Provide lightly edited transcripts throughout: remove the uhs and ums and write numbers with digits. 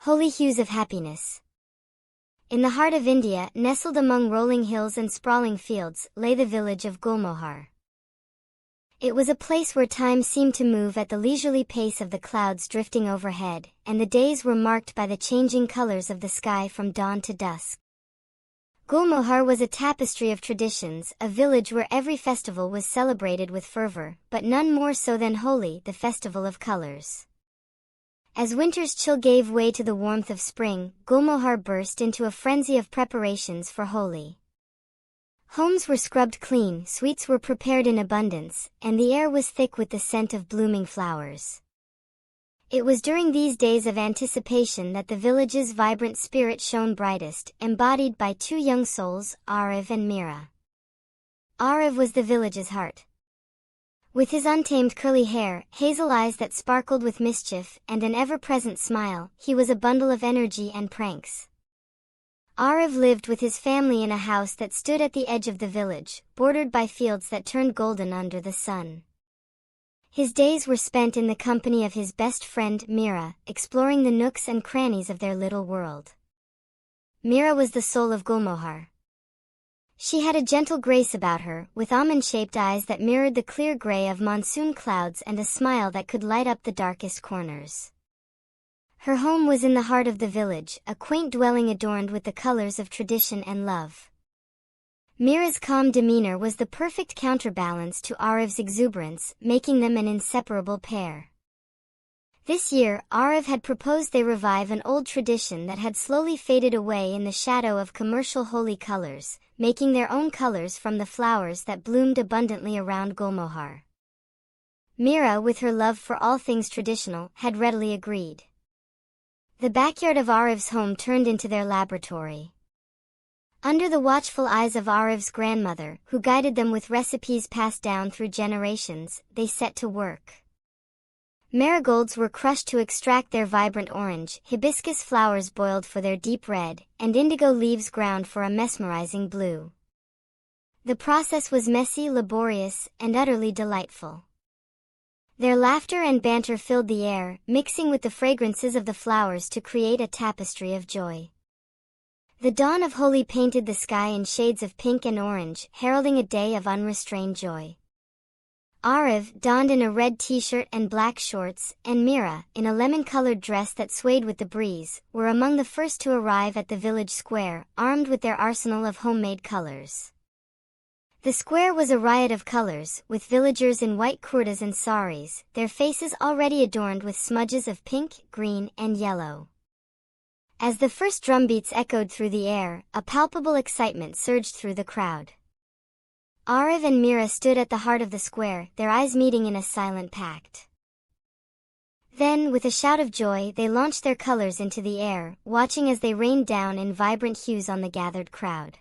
Holy hues of happiness. In the heart of India, nestled among rolling hills and sprawling fields, lay the village of Gulmohar. It was a place where time seemed to move at the leisurely pace of the clouds drifting overhead, and the days were marked by the changing colors of the sky from dawn to dusk. Gulmohar was a tapestry of traditions, a village where every festival was celebrated with fervor, but none more so than Holi, the festival of colors. As winter's chill gave way to the warmth of spring, Gulmohar burst into a frenzy of preparations for Holi. Homes were scrubbed clean, sweets were prepared in abundance, and the air was thick with the scent of blooming flowers. It was during these days of anticipation that the village's vibrant spirit shone brightest, embodied by two young souls, Arav and Mira. Arav was the village's heart. With his untamed curly hair, hazel eyes that sparkled with mischief, and an ever-present smile, he was a bundle of energy and pranks. Arav lived with his family in a house that stood at the edge of the village, bordered by fields that turned golden under the sun. His days were spent in the company of his best friend, Mira, exploring the nooks and crannies of their little world. Mira was the soul of Gulmohar. She had a gentle grace about her, with almond-shaped eyes that mirrored the clear gray of monsoon clouds and a smile that could light up the darkest corners. Her home was in the heart of the village, a quaint dwelling adorned with the colors of tradition and love. Mira's calm demeanor was the perfect counterbalance to Arav's exuberance, making them an inseparable pair. This year, Arav had proposed they revive an old tradition that had slowly faded away in the shadow of commercial Holi colors, making their own colors from the flowers that bloomed abundantly around Gulmohar. Mira, with her love for all things traditional, had readily agreed. The backyard of Arav's home turned into their laboratory. Under the watchful eyes of Arav's grandmother, who guided them with recipes passed down through generations, they set to work. Marigolds were crushed to extract their vibrant orange, hibiscus flowers boiled for their deep red, and indigo leaves ground for a mesmerizing blue. The process was messy, laborious, and utterly delightful. Their laughter and banter filled the air, mixing with the fragrances of the flowers to create a tapestry of joy. The dawn of Holi painted the sky in shades of pink and orange, heralding a day of unrestrained joy. Arav, donned in a red t-shirt and black shorts, and Mira, in a lemon-colored dress that swayed with the breeze, were among the first to arrive at the village square, armed with their arsenal of homemade colors. The square was a riot of colors, with villagers in white kurtas and saris, their faces already adorned with smudges of pink, green, and yellow. As the first drumbeats echoed through the air, a palpable excitement surged through the crowd. Arav and Mira stood at the heart of the square, their eyes meeting in a silent pact. Then, with a shout of joy, they launched their colors into the air, watching as they rained down in vibrant hues on the gathered crowd.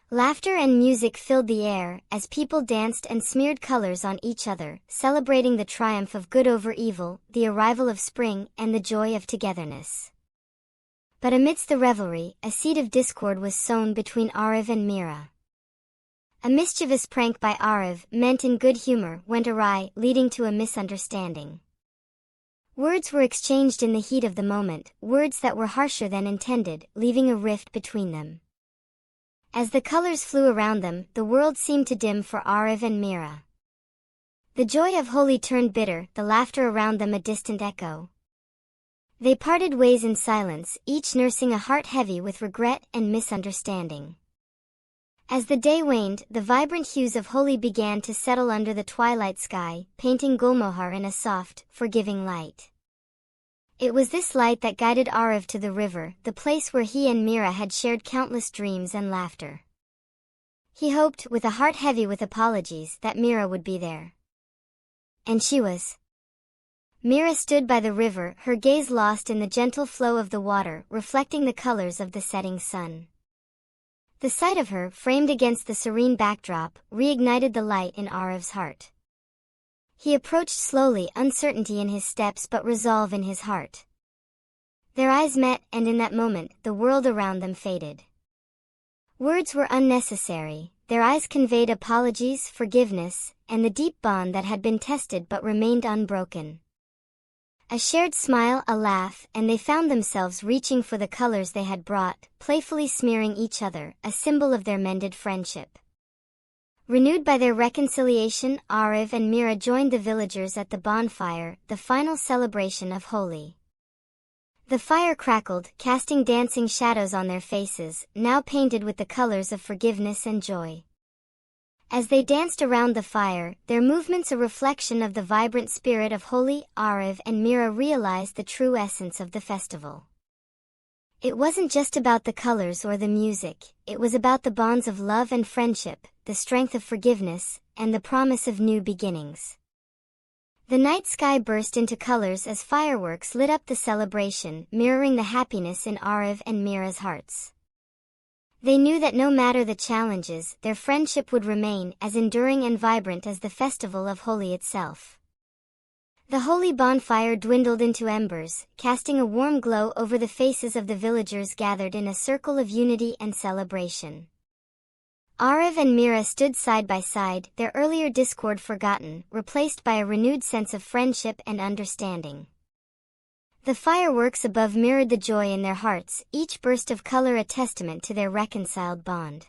Laughter and music filled the air, as people danced and smeared colors on each other, celebrating the triumph of good over evil, the arrival of spring, and the joy of togetherness. But amidst the revelry, a seed of discord was sown between Arav and Mira. A mischievous prank by Arav, meant in good humor, went awry, leading to a misunderstanding. Words were exchanged in the heat of the moment, words that were harsher than intended, leaving a rift between them. As the colors flew around them, the world seemed to dim for Arav and Mira. The joy of Holi turned bitter, the laughter around them a distant echo. They parted ways in silence, each nursing a heart heavy with regret and misunderstanding. As the day waned, the vibrant hues of Holi began to settle under the twilight sky, painting Gulmohar in a soft, forgiving light. It was this light that guided Arav to the river, the place where he and Mira had shared countless dreams and laughter. He hoped, with a heart heavy with apologies, that Mira would be there. And she was. Mira stood by the river, her gaze lost in the gentle flow of the water, reflecting the colors of the setting sun. The sight of her, framed against the serene backdrop, reignited the light in Arav's heart. He approached slowly, uncertainty in his steps but resolve in his heart. Their eyes met, and in that moment, the world around them faded. Words were unnecessary, their eyes conveyed apologies, forgiveness, and the deep bond that had been tested but remained unbroken. A shared smile, a laugh, and they found themselves reaching for the colors they had brought, playfully smearing each other, a symbol of their mended friendship. Renewed by their reconciliation, Ariv and Mira joined the villagers at the bonfire, the final celebration of Holi. The fire crackled, casting dancing shadows on their faces, now painted with the colors of forgiveness and joy. As they danced around the fire, their movements a reflection of the vibrant spirit of Holi. Ariv and Mira realized the true essence of the festival. It wasn't just about the colors or the music, it was about the bonds of love and friendship, the strength of forgiveness, and the promise of new beginnings. The night sky burst into colors as fireworks lit up the celebration, mirroring the happiness in Ariv and Mira's hearts. They knew that no matter the challenges, their friendship would remain as enduring and vibrant as the festival of Holi itself. The Holi bonfire dwindled into embers, casting a warm glow over the faces of the villagers gathered in a circle of unity and celebration. Ariv and Mira stood side by side, their earlier discord forgotten, replaced by a renewed sense of friendship and understanding. The fireworks above mirrored the joy in their hearts, each burst of color a testament to their reconciled bond.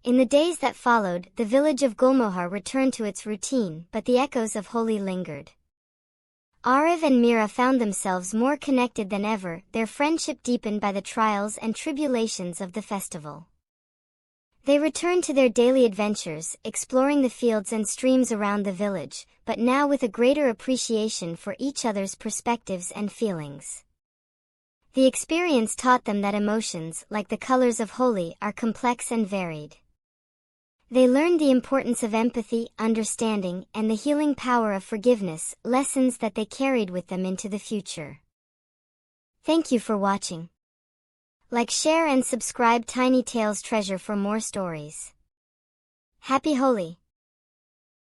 In the days that followed, the village of Gulmohar returned to its routine, but the echoes of Holi lingered. Ariv and Mira found themselves more connected than ever, their friendship deepened by the trials and tribulations of the festival. They returned to their daily adventures, exploring the fields and streams around the village, but now with a greater appreciation for each other's perspectives and feelings. The experience taught them that emotions, like the colors of Holi, are complex and varied. They learned the importance of empathy, understanding, and the healing power of forgiveness, lessons that they carried with them into the future. Thank you for watching. Like, share and subscribe Tiny Tales Treasure for more stories. Happy Holi!